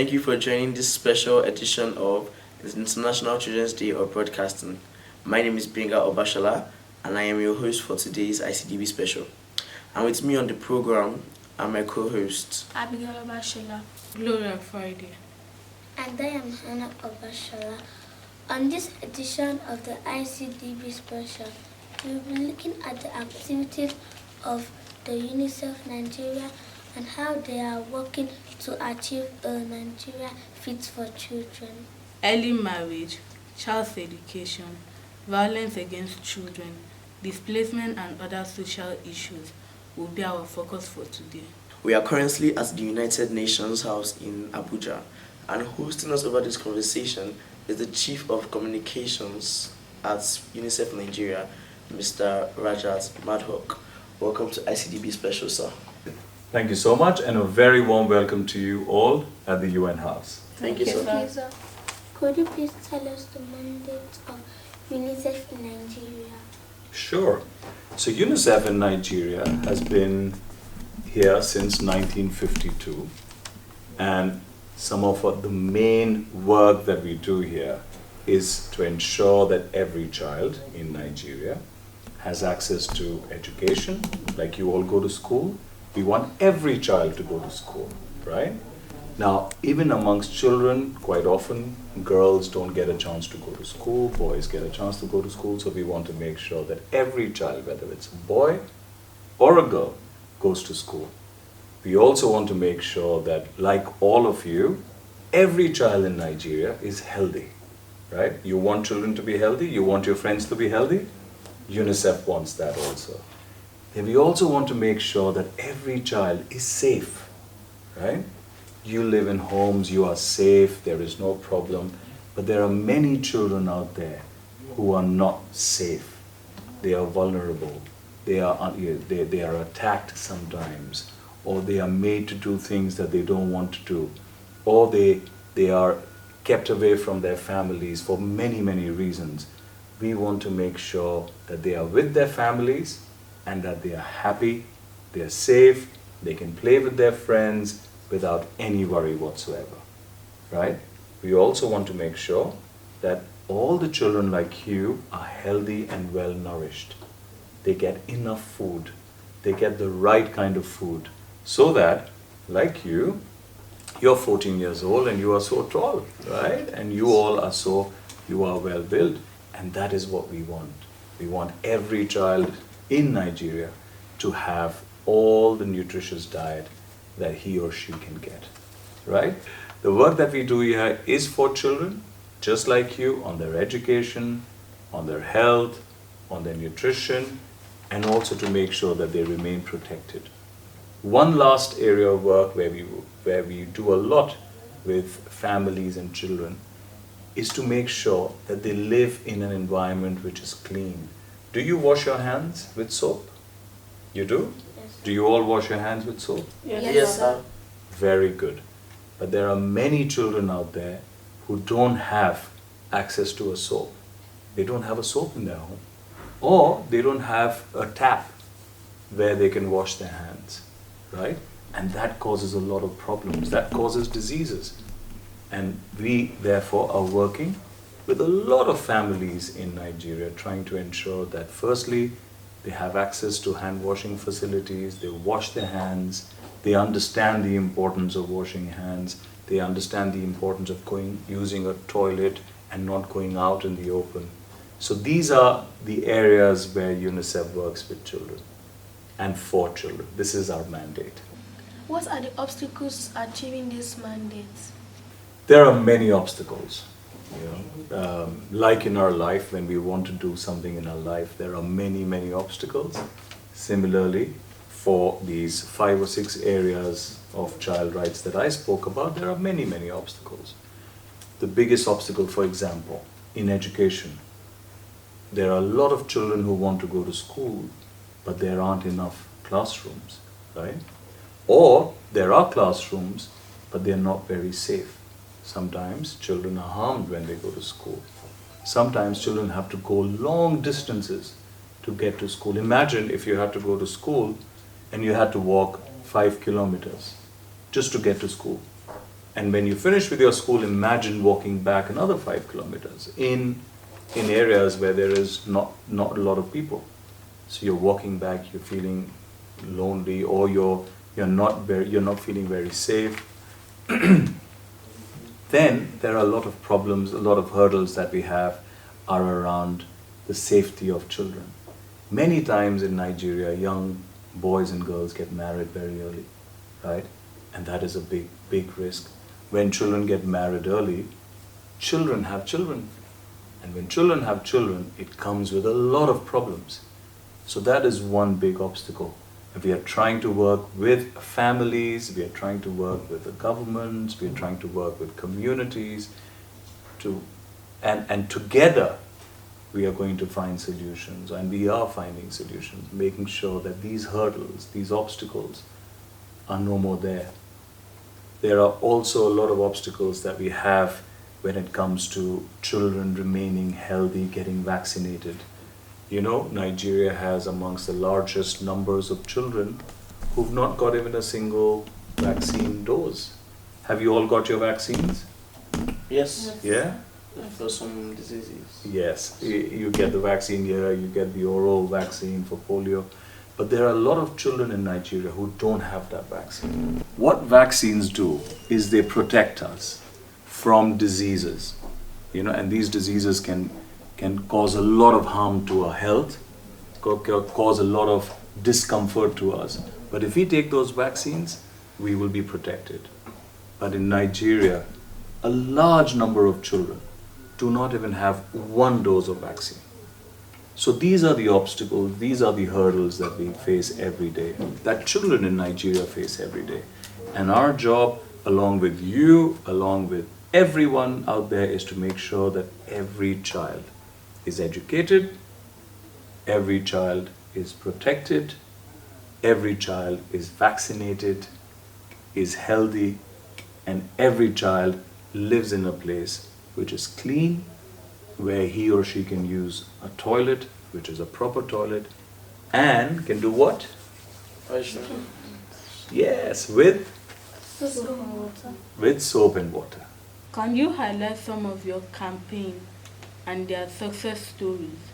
Thank you for joining this special edition of the International Children's Day of Broadcasting. My name is Benga Obashala, and I am your host for today's ICDB special. And with me on the program are my co-hosts Abigail Obashala, Gloria Friday, and I am Hannah Obashala. On this edition of the ICDB special, we will be looking at the activities of the UNICEF Nigeria and how they are working to achieve a Nigeria fit for children. early marriage, child's education, violence against children, displacement and other social issues will be our focus for today. We are currently at the United Nations House in Abuja, and hosting us over this conversation is the Chief of Communications at UNICEF Nigeria, Mr. Rajat Madhok. Welcome to ICDB Special, sir. Thank you so much, and a very warm welcome to you all at the UN House. Thank you, sir. Okay, sir. Could you please tell us the mandate of UNICEF in Nigeria? Sure. So UNICEF in Nigeria has been here since 1952, and some of the main work that we do here is to ensure that every child in Nigeria has access to education, like you all go to school. We want every child to go to school, right? Now, even amongst children, quite often girls don't get a chance to go to school, boys get a chance to go to school, so we want to make sure that every child, whether it's a boy or a girl, goes to school. We also want to make sure that, like all of you, every child in Nigeria is healthy, right? You want children to be healthy, you want your friends to be healthy, UNICEF wants that also. Then we also want to make sure that every child is safe, right? You live in homes, you are safe, there is no problem, but there are many children out there who are not safe. They are vulnerable, they are attacked sometimes, or they are made to do things that they don't want to do, or they are kept away from their families for many, many reasons. We want to make sure that they are with their families and that they are happy, they are safe, they can play with their friends without any worry whatsoever, right? We also want to make sure that all the children like you are healthy and well nourished. They get enough food, they get the right kind of food, so that, like you, you're 14 years old and you are so tall, right? And you all are you are well built, and that is what we want. We want every child in Nigeria to have all the nutritious diet that he or she can get, right? The work that we do here is for children, just like you, on their education, on their health, on their nutrition, and also to make sure that they remain protected. One last area of work where we do a lot with families and children is to make sure that they live in an environment which is clean. Do you wash your hands with soap? You do? Yes. Do you all wash your hands with soap? Yes, sir. Very good. But there are many children out there who don't have access to a soap. They don't have a soap in their home. Or they don't have a tap where they can wash their hands, right? And that causes a lot of problems. That causes diseases. And we, therefore, are working with a lot of families in Nigeria, trying to ensure that firstly, they have access to hand washing facilities, they wash their hands, they understand the importance of washing hands, they understand the importance of using a toilet and not going out in the open. So these are the areas where UNICEF works with children and for children. This is our mandate. What are the obstacles to achieving this mandate? There are many obstacles. Like in our life, when we want to do something in our life, there are many, many obstacles. Similarly, for these 5 or 6 areas of child rights that I spoke about, there are many, many obstacles. The biggest obstacle, for example, in education. There are a lot of children who want to go to school, but there aren't enough classrooms, right? Or there are classrooms, but they're not very safe. Sometimes children are harmed when they go to school. Sometimes children have to go long distances to get to school. Imagine if you had to go to school and you had to walk 5 kilometers just to get to school. And when you finish with your school, imagine walking back another 5 kilometers in areas where there is not a lot of people. So you're walking back, you're feeling lonely, or you're not feeling very safe. Then there are a lot of problems, a lot of hurdles that we have are around the safety of children. Many times in Nigeria, young boys and girls get married very early, right? And that is a big risk. When children get married early, children have children. And when children have children, it comes with a lot of problems. So that is one big obstacle. And we are trying to work with families, we are trying to work with the governments, we are trying to work with communities, and together we are going to find solutions, and we are finding solutions, making sure that these hurdles, these obstacles are no more there. There are also a lot of obstacles that we have when it comes to children remaining healthy, getting vaccinated. You know, Nigeria has amongst the largest numbers of children who've not got even a single vaccine dose. Have you all got your vaccines? Yes. Yeah? For some diseases. Yes. You get the vaccine here, you get the oral vaccine for polio. But there are a lot of children in Nigeria who don't have that vaccine. What vaccines do is they protect us from diseases. You know, and these diseases can cause a lot of harm to our health, cause a lot of discomfort to us. But if we take those vaccines, we will be protected. But in Nigeria, a large number of children do not even have one dose of vaccine. So these are the obstacles, these are the hurdles that we face every day, that children in Nigeria face every day. And our job, along with you, along with everyone out there, is to make sure that every child is educated, every child is protected, every child is vaccinated, is healthy, and every child lives in a place which is clean, where he or she can use a toilet, which is a proper toilet, and can do what? Yes, with soap and water. Can you highlight some of your campaigns and their success stories?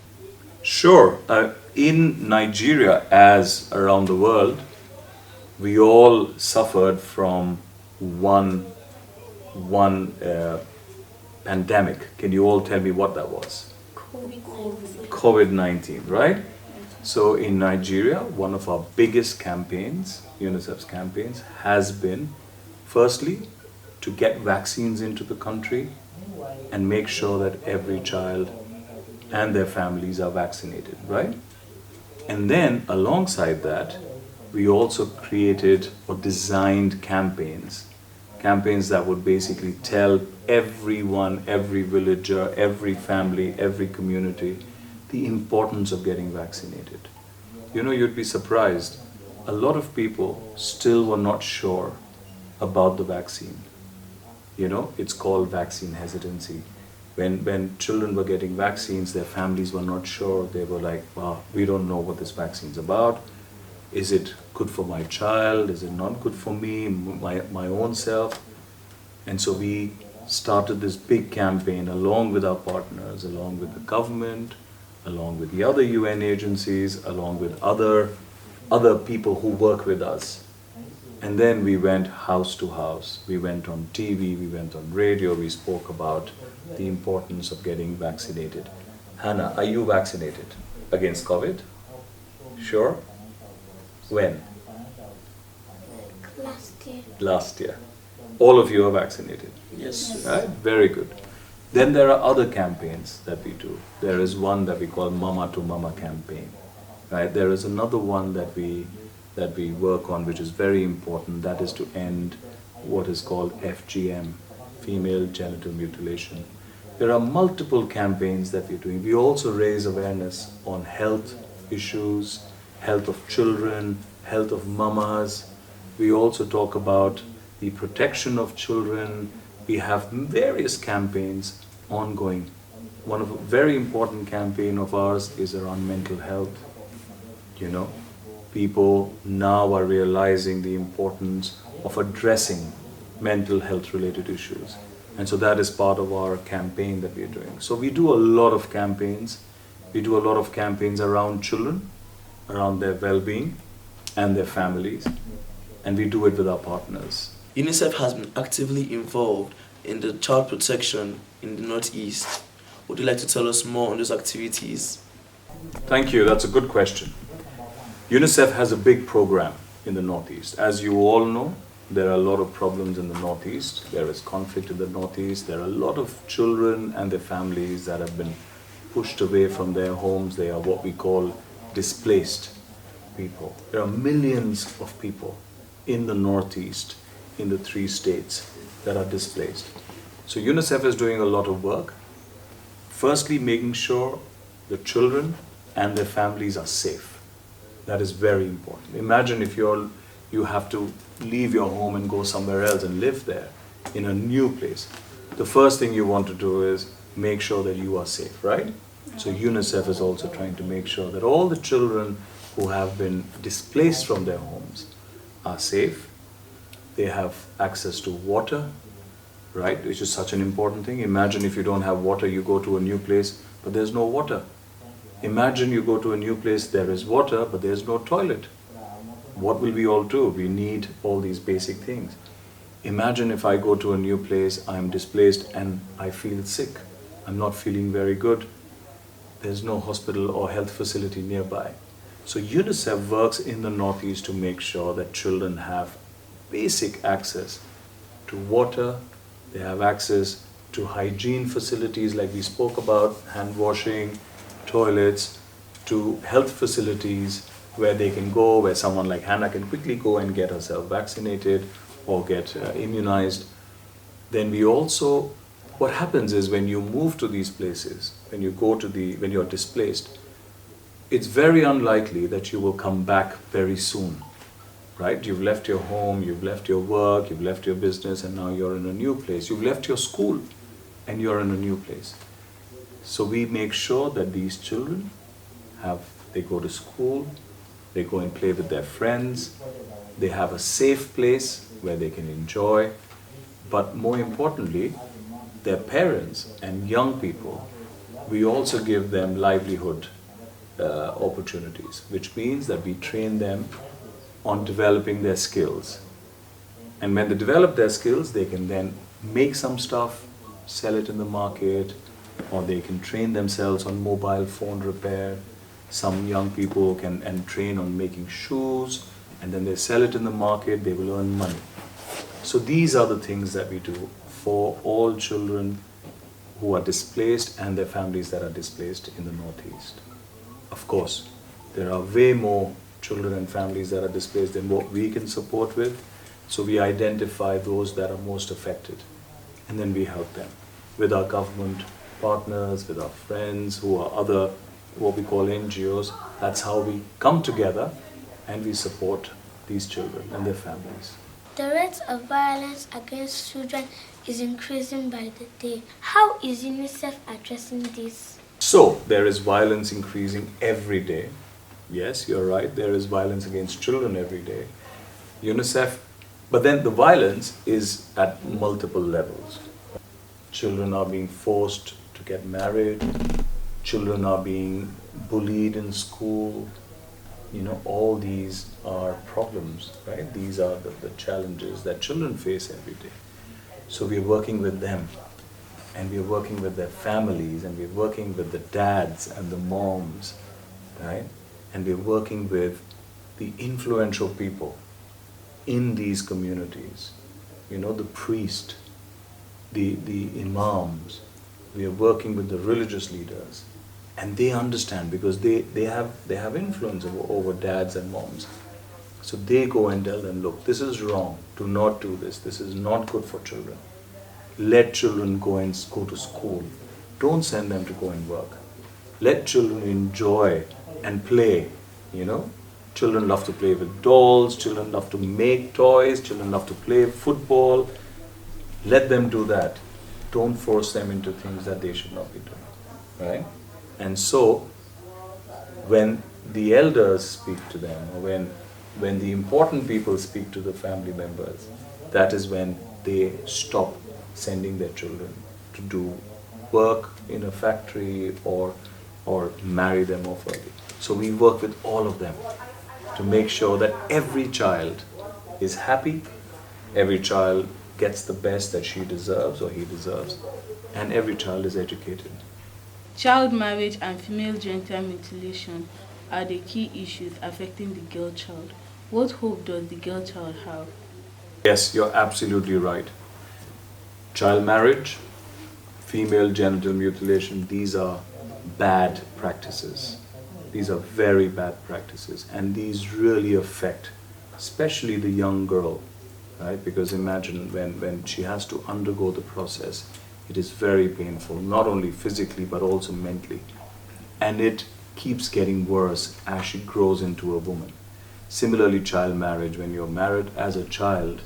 Sure. In Nigeria, as around the world, we all suffered from one pandemic. Can you all tell me what that was? COVID-19, right? So in Nigeria, one of our biggest campaigns, UNICEF's campaigns, has been, firstly, to get vaccines into the country and make sure that every child and their families are vaccinated, right? And then alongside that, we also created or designed campaigns that would basically tell everyone, every villager, every family, every community, the importance of getting vaccinated. You know, you'd be surprised, a lot of people still were not sure about the vaccine. You know, it's called vaccine hesitancy. When children were getting vaccines, their families were not sure. They were like, wow, we don't know what this vaccine's about. Is it good for my child? Is it not good for me, my own self? And so we started this big campaign along with our partners, along with the government, along with the other UN agencies, along with other people who work with us. And then we went house to house. We went on TV, we went on radio, we spoke about the importance of getting vaccinated. Hannah, are you vaccinated against COVID? Sure? When? Last year. Last year. All of you are vaccinated? Yes. Right? Very good. Then there are other campaigns that we do. There is one that we call Mama to Mama campaign. Right? There is another one that we work on, which is very important. That is to end what is called FGM, female genital mutilation. There are multiple campaigns that we're doing. We also raise awareness on health issues, health of children, health of mamas. We also talk about the protection of children. We have various campaigns ongoing. One of a very important campaign of ours is around mental health. You know, people now are realizing the importance of addressing mental health related issues. And so that is part of our campaign that we are doing. So we do a lot of campaigns. We do a lot of campaigns around children, around their well-being and their families, and we do it with our partners. UNICEF has been actively involved in the child protection in the Northeast. Would you like to tell us more on those activities? Thank you, that's a good question. UNICEF has a big program in the Northeast. As you all know, there are a lot of problems in the Northeast. There is conflict in the Northeast. There are a lot of children and their families that have been pushed away from their homes. They are what we call displaced people. There are millions of people in the Northeast, in the 3 states, that are displaced. So UNICEF is doing a lot of work. Firstly, making sure the children and their families are safe. That is very important. Imagine if you have to leave your home and go somewhere else and live there in a new place. The first thing you want to do is make sure that you are safe, right? So UNICEF is also trying to make sure that all the children who have been displaced from their homes are safe. They have access to water, right? Which is such an important thing. Imagine if you don't have water, you go to a new place, but there's no water. Imagine you go to a new place, there is water, but there's no toilet. What will we all do? We need all these basic things. Imagine if I go to a new place, I'm displaced and I feel sick. I'm not feeling very good. There's no hospital or health facility nearby. So UNICEF works in the Northeast to make sure that children have basic access to water, they have access to hygiene facilities like we spoke about, hand washing, toilets, to health facilities where they can go, where someone like Hannah can quickly go and get herself vaccinated or get immunized. Then we also, what happens is when you move to these places, when you're displaced, it's very unlikely that you will come back very soon, right? You've left your home, you've left your work, you've left your business, and now you're in a new place. You've left your school and you're in a new place. So we make sure that these children they go to school, they go and play with their friends, they have a safe place where they can enjoy, but more importantly, their parents and young people, we also give them livelihood opportunities, which means that we train them on developing their skills. And when they develop their skills, they can then make some stuff, sell it in the market, or they can train themselves on mobile phone repair. Some young people can train on making shoes, and then they sell it in the market, they will earn money. So these are the things that we do for all children who are displaced and their families that are displaced in the Northeast. Of course, there are way more children and families that are displaced than what we can support with. So we identify those that are most affected, and then we help them with our government partners, with our friends who are other, what we call NGOs. That's how we come together and we support these children and their families. The rate of violence against children is increasing by the day. How is UNICEF addressing this? So there is violence increasing every day. Yes, you're right, there is violence against children every day. UNICEF, but then the violence is at multiple levels. Children are being forced to get married, children are being bullied in school. You know, all these are problems, right? These are the challenges that children face every day. So we're working with them, and we're working with their families, and we're working with the dads and the moms, right? And we're working with the influential people in these communities, you know, the priest, the imams. We are working with the religious leaders, and they understand because they have influence over dads and moms. So they go and tell them, look, this is wrong, do not do this, this is not good for children. Let children go to school. Don't send them to go and work. Let children enjoy and play, you know. Children love to play with dolls, children love to make toys, children love to play football. Let them do that. Don't force them into things that they should not be doing, right? And so, when the elders speak to them, or when the important people speak to the family members, that is when they stop sending their children to do work in a factory or marry them off early. So we work with all of them to make sure that every child is happy, every child gets the best that she deserves or he deserves, and every child is educated. Child marriage and female genital mutilation are the key issues affecting the girl child. What hope does the girl child have? Yes, you're absolutely right. Child marriage, female genital mutilation, these are bad practices. These are very bad practices, and these really affect especially the young girl, right? Because imagine when she has to undergo the process, it is very painful, not only physically but also mentally. And it keeps getting worse as she grows into a woman. Similarly, child marriage, when you're married as a child,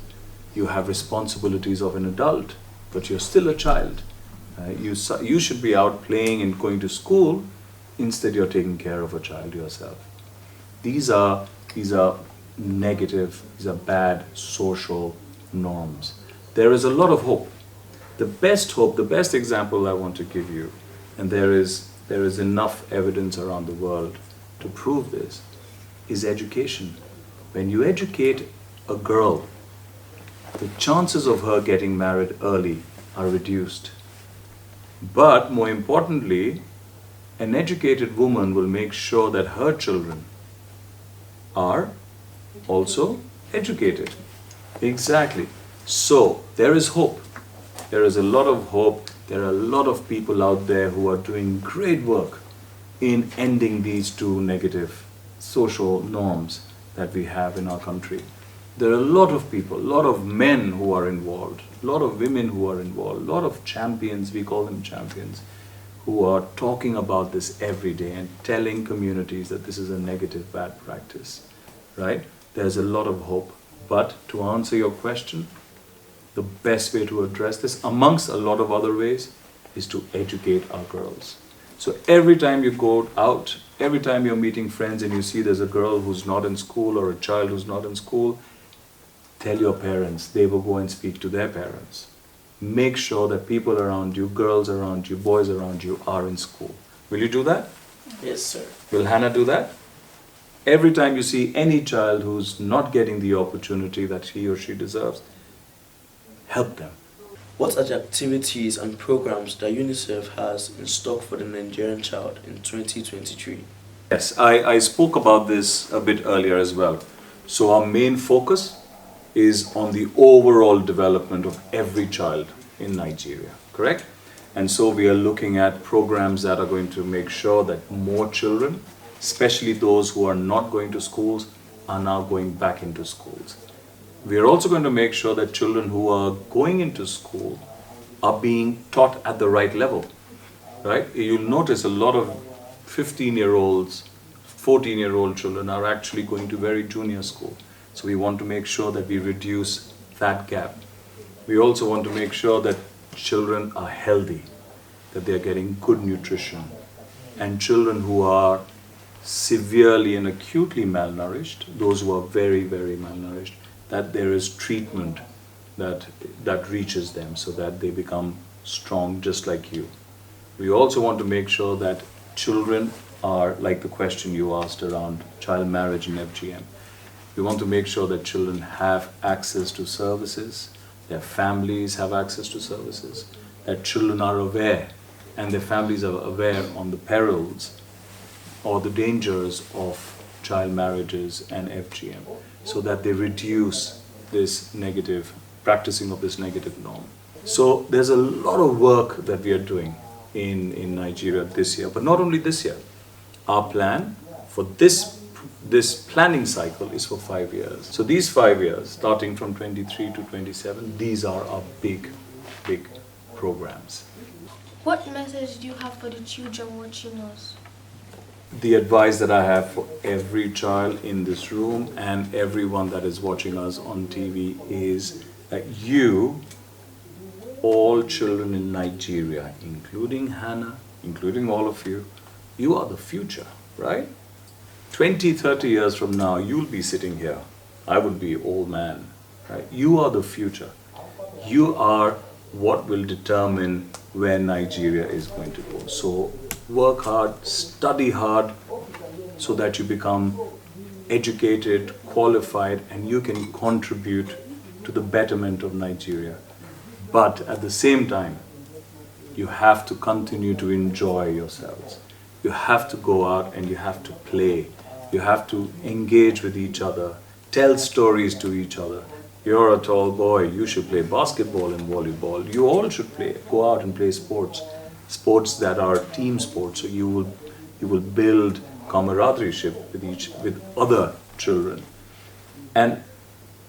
you have responsibilities of an adult, but you're still a child. You should be out playing and going to school. Instead, you're taking care of a child yourself. These are negative, these are bad social norms. There is a lot of hope. The best example I want to give you, and there is enough evidence around the world to prove this, is education. When you educate a girl, the chances of her getting married early are reduced. But more importantly, an educated woman will make sure that her children are also educated. Exactly. So there is hope. There is a lot of hope. There are a lot of people out there who are doing great work in ending these two negative social norms that we have in our country. There are a lot of people, a lot of men who are involved, a lot of women who are involved, a lot of champions, we call them champions, who are talking about this every day and telling communities that this is a negative, bad practice, right? There's a lot of hope. But to answer your question, the best way to address this, amongst a lot of other ways, is to educate our girls. So every time you go out, every time you're meeting friends and you see there's a girl who's not in school or a child who's not in school, tell your parents. They will go and speak to their parents. Make sure that people around you, girls around you, boys around you are in school. Will you do that? Yes, sir. Will Hannah do that? Every time you see any child who's not getting the opportunity that he or she deserves, help them. What are the activities and programs that UNICEF has in stock for the Nigerian child in 2023? Yes, I spoke about this a bit earlier as well. So our main focus is on the overall development of every child in Nigeria, correct? And so we are looking at programs that are going to make sure that more children, especially those who are not going to schools, are now going back into schools. We are also going to make sure that children who are going into school are being taught at the right level, right? You'll notice a lot of 15-year-olds, 14-year-old children are actually going to very junior school. So we want to make sure that we reduce that gap. We also want to make sure that children are healthy, that they're getting good nutrition. And children who are severely and acutely malnourished, those who are very, very malnourished, that there is treatment that reaches them so that they become strong just like you. We also want to make sure that children are, like the question you asked around child marriage and FGM, we want to make sure that children have access to services, their families have access to services, that children are aware and their families are aware on the perils or the dangers of child marriages and FGM, so that they reduce this negative, practicing of this negative norm. So there's a lot of work that we are doing in Nigeria this year, but not only this year. Our plan for this planning cycle is for 5 years. So these 5 years, starting from 23 to 27, these are our big programs. What message do you have for the children watching us? The advice that I have for every child in this room and everyone that is watching us on TV is that you, all children in Nigeria, including Hannah, including all of you, you are the future, right? 20, 30 years from now, you'll be sitting here. I would be old man, right? You are the future. you are what will determine where Nigeria is going to go. So work hard, study hard, so that you become educated, qualified, and you can contribute to the betterment of Nigeria. But at the same time, you have to continue to enjoy yourselves. You have to go out and you have to play. You have to engage with each other, tell stories to each other. You're a tall boy, you should play basketball and volleyball. You all should go out and play sports. Sports that are team sports, so you will build camaraderie with other children. And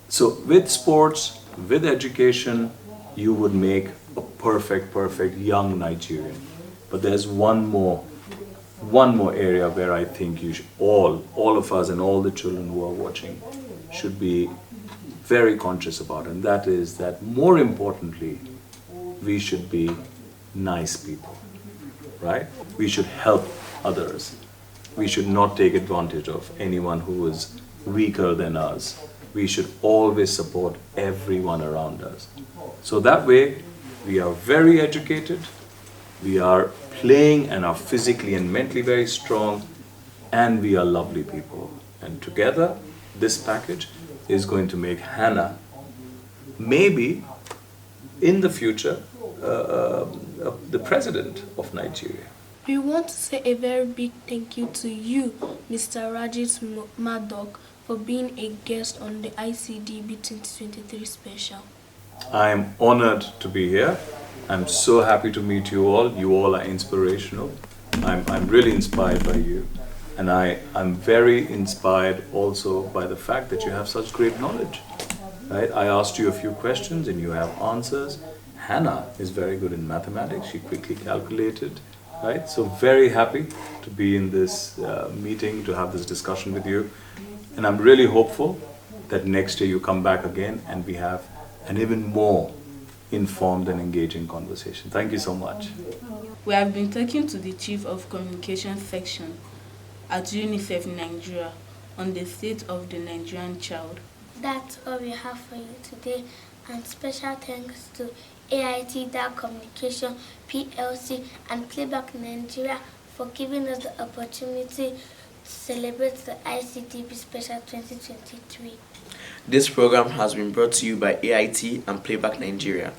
so with sports, with education, you would make a perfect young Nigerian. But there's one more area where I think you should, all of us and all the children who are watching should be very conscious about, and that is that more importantly, we should be nice people, right? We should help others. We should not take advantage of anyone who is weaker than us. We should always support everyone around us. So that way, we are very educated, we are playing and are physically and mentally very strong, and we are lovely people. And together, this package is going to make Hannah, maybe in the future, the president of Nigeria. We want to say a very big thank you to you, Mr. Rajit Maddock, for being a guest on the ICDB 2023 special. I am honored to be here. I'm so happy to meet you all. You all are inspirational. I'm really inspired by you. And I'm very inspired also by the fact that you have such great knowledge. Right? I asked you a few questions and you have answers. Hannah is very good in mathematics. She quickly calculated. Right? So very happy to be in this meeting, to have this discussion with you. And I'm really hopeful that next year you come back again and we have an even more informed and engaging conversation. Thank you so much. We have been talking to the Chief of Communication Section at UNICEF Nigeria on the state of the Nigerian child. That's all we have for you today, and special thanks to AIT Dark Communication PLC and Playback Nigeria for giving us the opportunity to celebrate the ICDB Special 2023. This program has been brought to you by AIT and Playback Nigeria.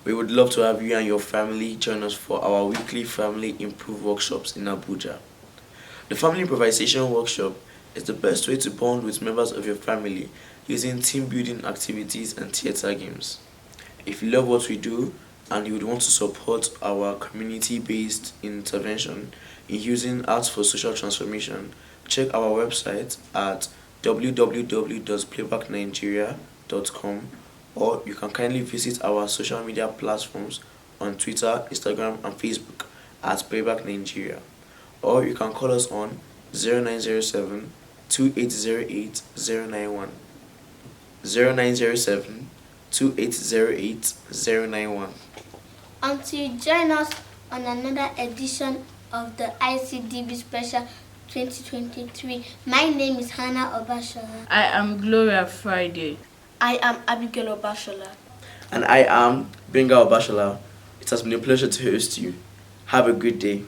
We would love to have you and your family join us for our weekly Family Improve workshops in Abuja. The Family Improvisation Workshop is the best way to bond with members of your family using team building activities and theater games. If you love what we do and you would want to support our community-based intervention in using arts for social transformation, check our website at www.playbacknigeria.com, or you can kindly visit our social media platforms on Twitter, Instagram, and Facebook at Playback Nigeria. Or you can call us on 0907 2808 091. 0907 2808 091. Until you join us on another edition of the ICDB Special 2023. My name is Hannah Obashola. I am Gloria Friday. I am Abigail Obashola. And I am Benga Obashola. It has been a pleasure to host you. Have a good day.